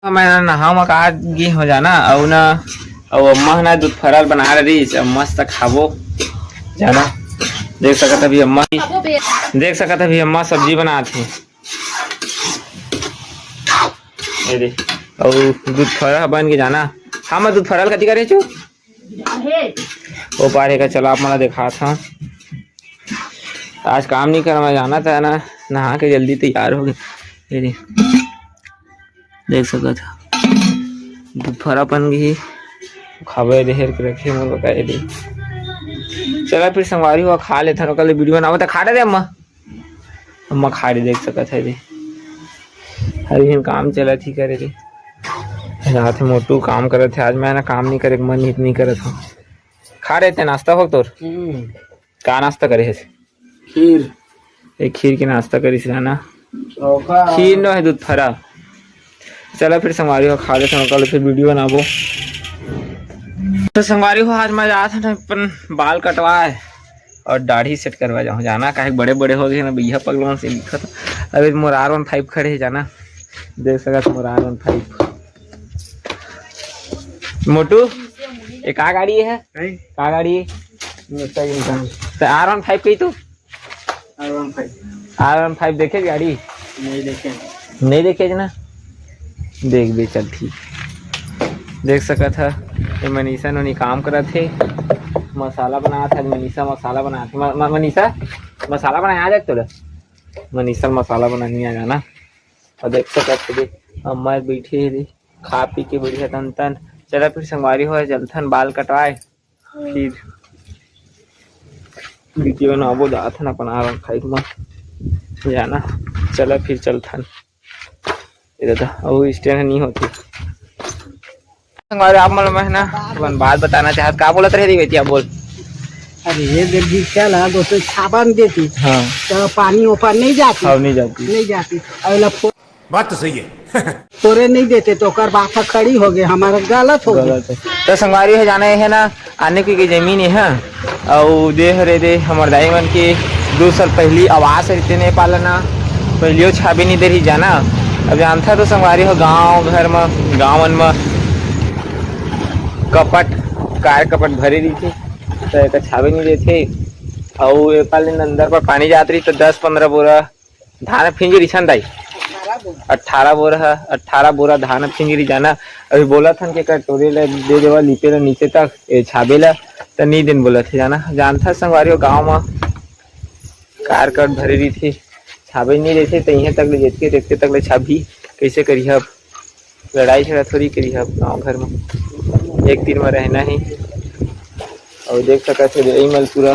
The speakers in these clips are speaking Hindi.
मैं नहा मका गी हो जाना और ना और अम्मा ना दूध फराल बना रही मस्त खाबो जाना। देख सकत अभी अम्मा सब्जी बना थी और दूध फराल बन के जाना। हाँ मैं दूध फराल कथी करे छू वो पारे का चला आप मला देखा था। आज काम नहीं करना जाना था ना, नहा के जल्दी तैयार हो गए। देख सकत दूध फरा बन गई खावे देहर के रखे मोर बताए दी। चला फिर संगवारी हुआ खा ले था कल वीडियो बनाओ तो खा रहे अम्मा अम्मा खा रही देख सकत है। हर दिन काम चला थी करे थे रात मोटू काम करे थे। आज मैं ना काम नहीं करे मन ही नहीं करे था। खा रहे थे नाश्ता हो तोर का नाश्ता करे है खीर। एक खीर की नाश्ता करी ना खीर न है दूध फरा। चला फिर संगवारी हो खा लेते कल फिर वीडियो बनाबो। तो संगवारी हो आज मैं जा था ना अपन बाल कटवाए और दाढ़ी सेट करवा जाऊँ जाना काहे बड़े बड़े हो गए ना भैया पगलों से दिखा था। अभी मोर R15 खड़े है जाना। देख सकत मोर R15 मोटू ये का गाड़ी है का गाड़ी है तो R15 कही तू R15 देखे गाड़ी नहीं देखे ना देख दे चल ठीक। देख सकत है ये मनीषा ने काम करा थे मसाला बनाया था। मनीषा मसाला बनाया था मनीषा मसाला बनाया जाए तो मनीषा मसाला बनानी आ जाना। और देख सकते थे अम्मा बैठी है खा पी के बढ़िया तन तन। चला फिर संगवारी हो जलथन बाल कटवाए फिर वीडियो बनाबो जाथन अपन R15 में जाना। चला फिर चलथन और स्टैंड नहीं होती संगवारी आप मतलब मैं ना अपन बात बताना चाहत का बोलत रहे बेटी आप बोल। अरे ये देखी चल दोस्तों साबन देती हाँ तो पानी ऊपर नहीं जाती नहीं जाती अगला बात तो सही है पोरे नहीं देते तो कर बात खड़ी हो गए हमारा गलत हो गया। तो संगवारी है जाने है ना आने की जमीन है और दे हरे दे हमारे दाई मन की 2 साल पहली आवास रहते नहीं पालना पहलियो छाबी नहीं दे रही जाना। अब जानता तो संगवारी हो गांव घर में गाँवन में कपट कार कपट भरी रही थी तो एक छाबे नहीं देते और एक अंदर पर पानी जात रही तो 10-15 बोरा धान फिंजरी छन दाई 18 बोरा धान फिंजरी जाना। अभी बोला था कि कटोरे ला दे देवा लीपे ला नीचे तक छाबे ला तो नहीं दिन बोला थे जाना। जानता संगवारी हो गाँव में कार कट भरी रही थी छाबे नहीं देते तो यहीं तक ले जेते देखते तक ले छाबी कैसे करी अब लड़ाई झगड़ा थोड़ी करी अब गाँव घर में एक दिन में रहना ही। और देख सकते यही मल पूरा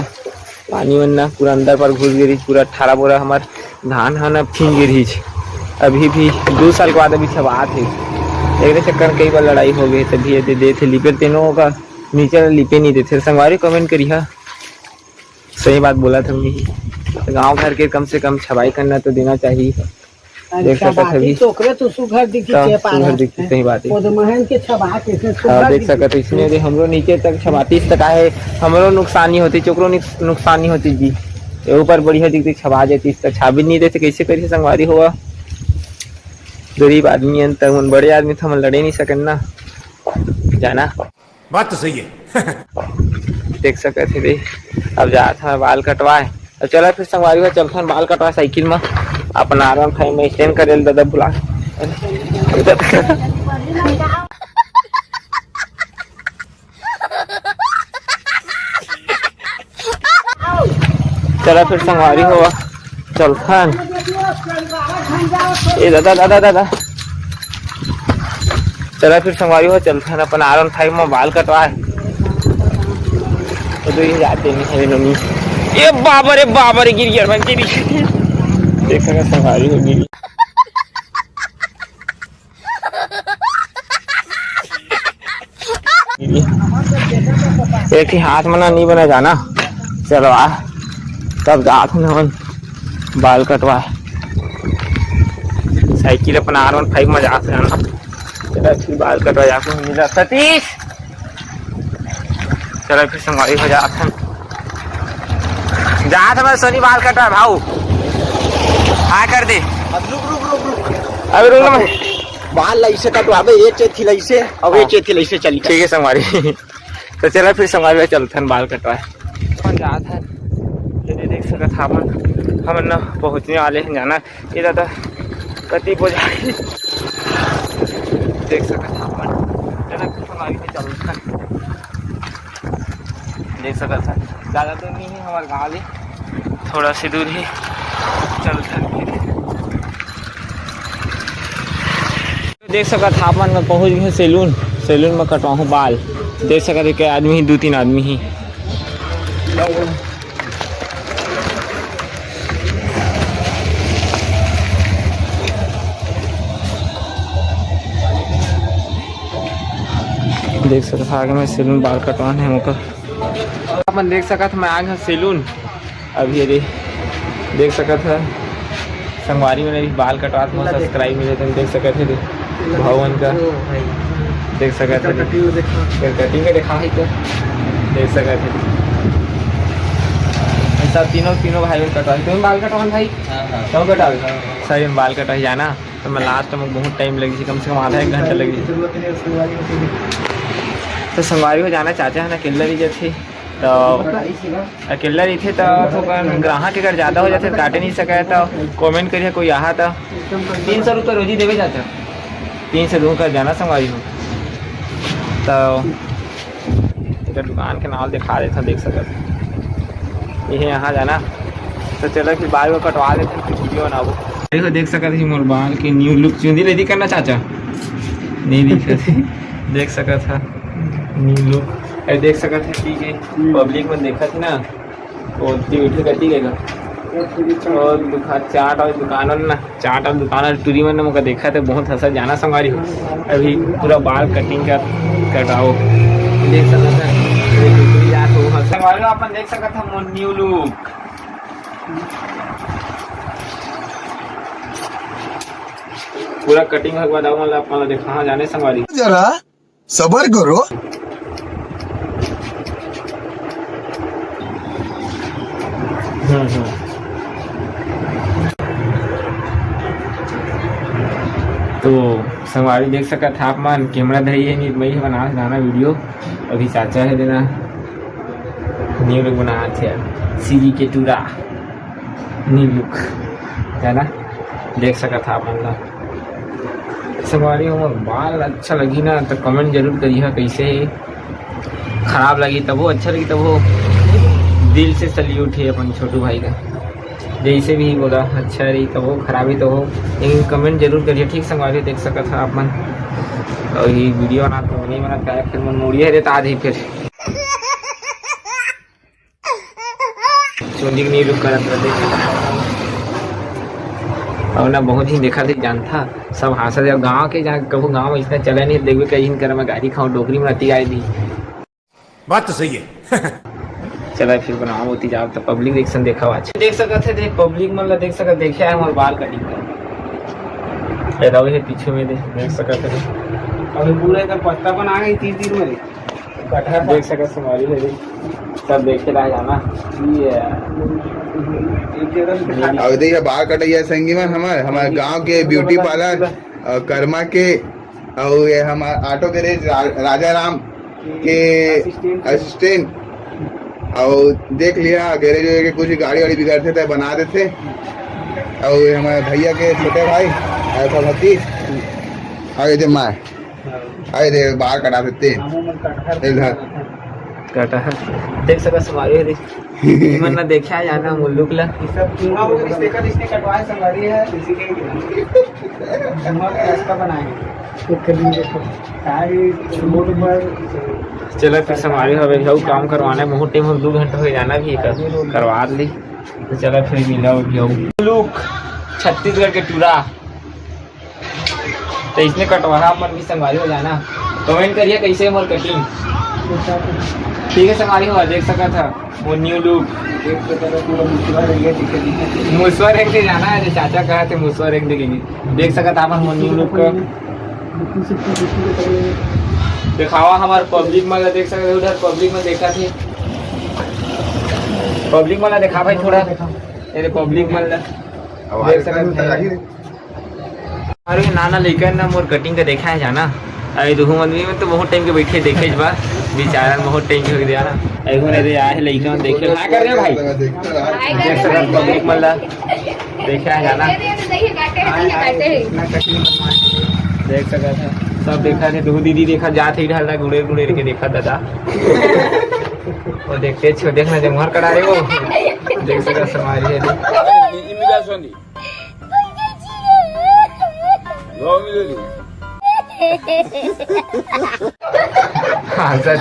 पानी वन्ना पूरा अंदर पर घुस गिरी पूरा 18 बोरा हमार धान है ना फिंग गिरी। अभी भी 2 साल के बाद अभी सब आते एक चक्कर कई बार लड़ाई हो गई तभी दे थे लिपे तीनों का नीचे लिपे नहीं देते। संगवारी कमेंट करी है सही बात बोला था तो गाँव घर के कम से कम छबाई करना तो देना चाहिए। देख सकते तो सुघर दिखी सही बात है देख सकते इसमें हमरो नीचे तक छबाती तक आए हमरो नुकसान नहीं होती चोकरो नुकसान नहीं होती जी ऊपर बढ़िया दिखती छबा जाती तक छाबी नहीं देते कैसे करिए संगवारी हुआ। गरीब आदमी अंतर उन बड़े आदमी तो हम लड़े नहीं सकन ना जाना। बात तो सही है देख सकते थे अब जा था बाल कटवाए अब चला फिर संगवारी हुआ चलता बाल कटवाए साइकिल में अपन R15 में स्टैंड करे दादा बुला चला फिर संगवारी हुआ चलता ए दादा चला फिर संगवारी हुआ चलता अपन R15 में बाल कटवाए तो ये जाते नहीं है नमी ये बाबा रे गिर गया देखा संगवारी हो गिरी। एक ही हाथ में ना नहीं बना जाना। चलो आ तब जात में बाल कटवा साइकिल अपना R15 में जा जाना। चलो फिर बाल कटवा जाके मिला सतीश। चलो फिर संगवारी हो जात मैं सोनी बाल कटवा भाऊ हाँ कर दे। अभी रुक बाल ऐसे कटवावे ये चेथी लैसे और ये चेथी लैसे चली ठीक है संगवारी। तो चला फिर संगवारी चलते हैं बाल कटवाए। अपन जात है ये देख सकत हम न पहुँचने वाले हैं जाना ये दादा कति बोझा देख सकत अपन चला फिर संगवारी में चलते हैं। देख सकत है ज़्यादा दूर नहीं है हमारे गाँव से थोड़ा सी दूर ही चलते हैं। देख सकत अपन में पहुँच गए सैलून में कटवाऊँ बाल। देख सकते के आदमी ही 2-3 आदमी ही देख सकत आगे में सैलून बाल कटवाना है मुझको। अपन देख सकत मैं आ गया सैलून अभी ये देख सकत है संगवारी में भी बाल कटवा मुझे सब्सक्राइब मिले तुम देख सकते थे भवन का देख सकते थे कटिंग का दिखा है तो देख सकते थे ऐसा तीनों भाई बहन कटवा तुम्हें बाल कटवान भाई क्यों कटा सर बाल कटवा जाना तो मैं लास्ट में बहुत टाइम लगी कम से कम आधा 1 घंटा लगी। तो संगवारी हो जाना चाचा है ना अकेला रही जाती तो अकेला रही थे तो ग्राहक के अगर ज़्यादा हो जाते तो काटे नहीं सके तो कमेंट करिए कोई यहाँ था 300 रुपये रोजी देवे जाता 300 रूम का जाना संगवारी हो तो दुकान के नाम दिखा देता देख सकते ये यहाँ जाना तो चलो फिर बाल को कटवा देते फिर वीडियो बनाओ। देखो देख सकते मोर बाल की न्यू लुक चूंदी रेडी करना चाचा नहीं दिख देख सका था न्यू लुक अरे देख सका था ठीक है पब्लिक में देखा थी ना वो उठी करती गएगा और चाट और दुकान ना चाट और दुकान टूरी में मुझे देखा था बहुत हंसा जाना संगवारी हो अभी पूरा बाल कटिंग का कटाओ देख सकते हैं अपन देख सकते था न्यू लुक पूरा कटिंग के बाद अपन देखा जाने संगवारी जरा सबर करो। तो संगवारी देख सका था आपमान कैमरा धरी है निर्मयी है बना गाना वीडियो अभी चाचा है देना न्यू लुक बना थे सीरी के टूरा न्यू लुक है ना देख सका था आपन संगवारी हो बाल अच्छा लगी ना तो कमेंट जरूर करिए कैसे खराब लगी तब वो अच्छा लगी तब वो दिल से सल्यूट है अपन छोटू भाई का जैसे भी बोला अच्छा रही तो हो खराबी तो हो लेकिन कमेंट जरूर करिए ठीक संगवारी देख सका था आप मन और ये वीडियो बना तो नहीं बना क्या फिर मन मुड़िया रहता आधी फिर चुंदी नहीं रुक कर और ना बहुत ही देखा थे जानता सब हासा जब गाँव के जहाँ कभी गाँव में इतना चला नहीं देखो कहीं कर मैं गाड़ी खाऊँ डोकरी में रहती गाड़ी दी बात तो सही है। चला फिर बनाओ होती जाओ तो पब्लिक रिएक्शन देखा आज देख सकते थे पब्लिक मतलब देख सकते देखे है हमारे बाल कटिंग है पीछे में देख सकते थे अभी पूरा इधर पत्ता बना गई 30 दिन में कटहर देख सकते हमारी है सब देखे रह जाना और देखिए बाल कटैया संगी में हमारे गांव के ब्यूटी पार्लर कर्मा के और ये हमारे ऑटो गैरेज राजा राम के असिस्टेंट और देख लिया गैरेज के कुछ गाड़ी वाड़ी बिगड़ते थे बना देते और हमारे भैया के छोटे भाई ऐसा भतीज आगे थे माँ आगे थे बाल कटा देते इधर कटहर देख सका हमारे मन ना देखा जाना मुल्लुक ला सब इसने कटवाए संगवारी है इसी के रास्ता बनाए चलो फिर हमारे हवे जाऊ काम करवाना है बहुत टाइम 2 घंटा हो जाना भी करवा ली तो चलो फिर मिला लुक छत्तीसगढ़ के टूरा तो इसने कटवाना अपन भी संगवारी हो जाना कमेंट करिए कैसे मोर कटिंग ठीक है संगवारी हो देख सका था वो न्यू लुक मुसवा रेंग से जाना है चाचा कहा थे मुसवा रेंग देखेंगे देख सका था अपन वो न्यू लुक का दिखावा हमारे पब्लिक में देख सकते उधर पब्लिक में देखा थे पब्लिक वाला देखा भाई थोड़ा पब्लिक में देख सकते अरे नाना लेकर ना मोर कटिंग का देखा है जाना। अरे दो आदमी में तो बहुत टाइम के बैठे देखे बा बेचारा बहुत टाइम के दिया ना। एगो ने आए है लइका देखे क्या कर रहे भाई देख सकत पब्लिक मल्ला देखा है जाना देख सकत है सब देखा थे। दो दीदी देखा जाते ही ढाल गुड़ेर गुड़ेर के देखा दादा और देखते छो देखना जब घर करा रहे हो देख सकत समारी है हाँ सच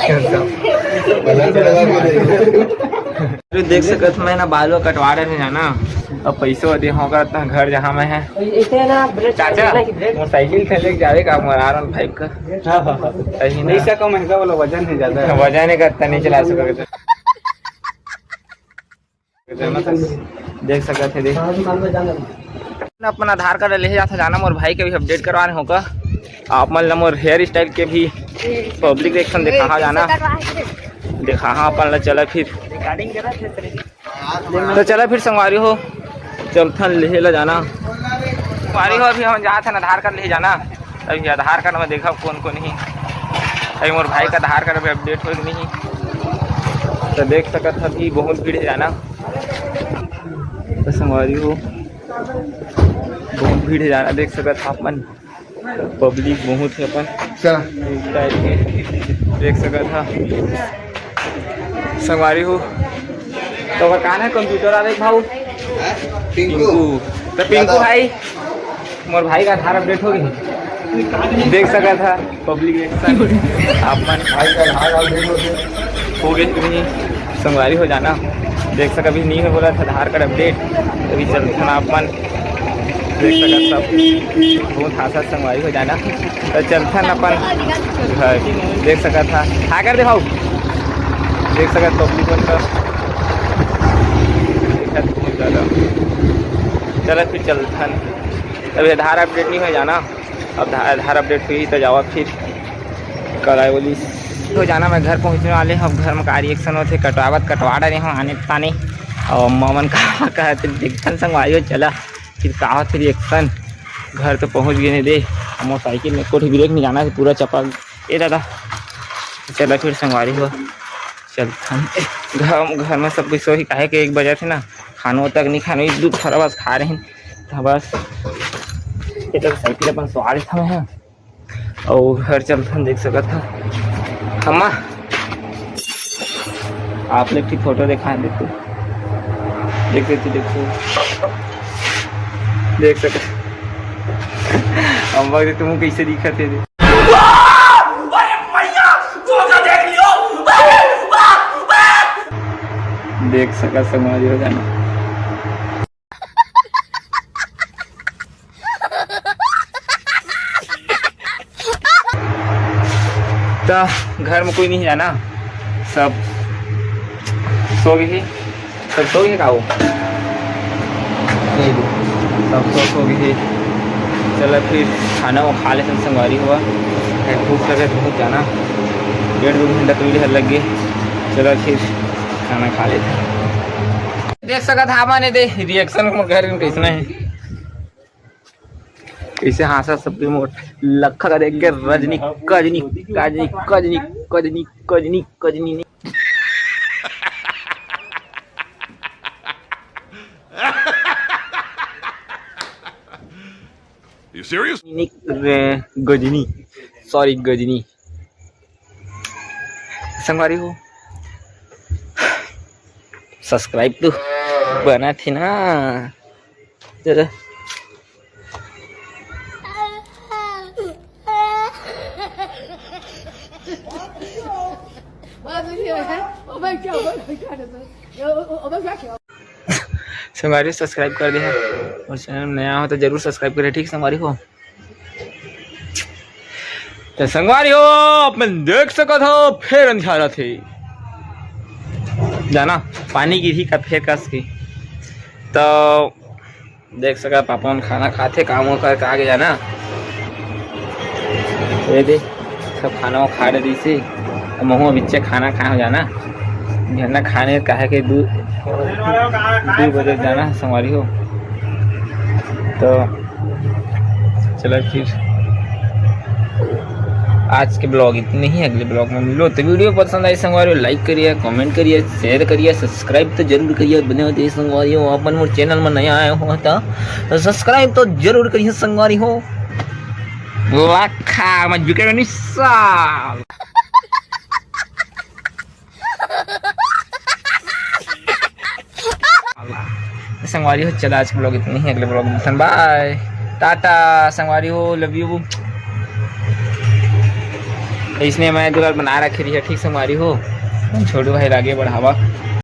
देख सकत मैं ना बालों कटवा रहे थे जाना। अब पैसों दे होगा घर जहाँ मैं है चाचा मोटरसाइकिल से लेके जावे का R15 का ऐसा कम महंगा वाला वजन है ज्यादा वजन नहीं करता नहीं चला सकता देख सकते देख अपना आधार कार्ड ले जाता जाना मोर भाई के भी अपडेट करवाने होगा। आप मतलब मोर हेयर स्टाइल के भी पब्लिक रिएक्शन देखा जाना देखा हाँ अपन चला फिर तो चला फिर संगवारी हो चलथन ले ला जाना संगवारी हो। अभी हम जाते हैं आधार कार्ड ले जाना। अभी आधार कार्ड में देखा कौन कौन ही अभी मोर भाई का आधार कार्ड में अपडेट हो नहीं तो देख सकत अभी बहुत भीड़ है जाना। तो संगवारी हो बहुत भीड़ है जाना देख सकत अपन पब्लिक बहुत है अपन देख सकत था संगवारी हो। तो कहाँ है कंप्यूटर आ रही भाऊ पिंकू तो पिंकू भाई मोर भाई का आधार अपडेट हो गई देख सका था पब्लिक रिएक्शन अपन भाई का आधार अपडेट हो गई संगवारी हो जाना देख सका अभी नहीं हो बोला था आधार कार्ड अपडेट अभी चलता अपन देख सका सब बहुत हासा संगवारी हो जाना। तो चलता अपन घर देख सका था हाँ कर दे भाऊ देख सका पब्लिक चलो फिर चलता अभी आधार अपडेट नहीं हो जाना। अब आधार अपडेट हुई तो जावा फिर कराए बोली हो जाना। मैं घर पहुंचने वाले अब घर में का रिएक्शन होते कटवा रहे हो आने ताने और मामन कहा कहते देखन संगवारी चला फिर कहा फिर रिएक्शन घर तो पहुंच गए नहीं दे मोटरसाइकिल में कोठी ब्रेक नहीं जाना पूरा चपल ए दादा चला फिर संगवारी हो चलता घर में सब कुछ ही काहे के 1 बजे थे ना खानों तक नहीं खाने दूध थोड़ा बस खा रहे हैं तो बस ये तो साइकिल अपन सवार था मैं और घर चलता देख सका था अम्मा आप लोग की फोटो दिखाएं देखो देख सके अम्मा तुम कैसे दिखा थे देख सका समाज हो जाना। तो घर में कोई नहीं जाना सब सो गई सब सो गए का वो सब सो गई। चलो फिर खाना वो खा लेते संगवारी हुआ भूख लगे तो बहुत जाना 1.5-2 घंटा तो इधर लग गए। चलो फिर खाना खा लेते देख सका था मैंने दे रिएक्शन घर कैसा है कैसे हासा सब मोट लखा का देख के रजनी कजनी कजनी कजनी कजनी कजनी कजनी You serious? Ghajini sorry Ghajini संगवारी हो सब्सक्राइब तो बना थी ना जरा संगवारी सब्सक्राइब कर दिया और चैनल नया हो तो जरूर सब्सक्राइब करें ठीक संगवारी हो। तो संगवारी हो अपन देख सका था फिर अंधारा थे जाना पानी गिरी का फिर कस की तो देख सका पापा हम खाना खाते काम कर आगे जाना ये दे सब खाना खा रहे से महू बिच्चे खाना खाए हो जाना झरना खाने कहे के 2 बजे जाना संगवारी हो। तो चला फिर आज के ब्लॉग इतने ही, अगले ब्लॉग में मिलो। तो वीडियो पसंद आई संगवारियों लाइक करिए, कमेंट करिए, शेयर करिए, सब्सक्राइब तो जरूर करिए। बने होते संगवारियों अपन मोर चैनल में नया आए हो तो सब्सक्राइब तो जरूर करिए संगवारी हो। लाखा मैं झुके नहीं साल संगवारी हो। चला आज के ब्लॉग इतने ही, अगले ब्लॉग में बाय टाटा संगवारी हो, लव यू। इसने मैं जुगाड़ बना रखी है, ठीक संगवारी हो। छोटू भाई आगे बढ़ावा।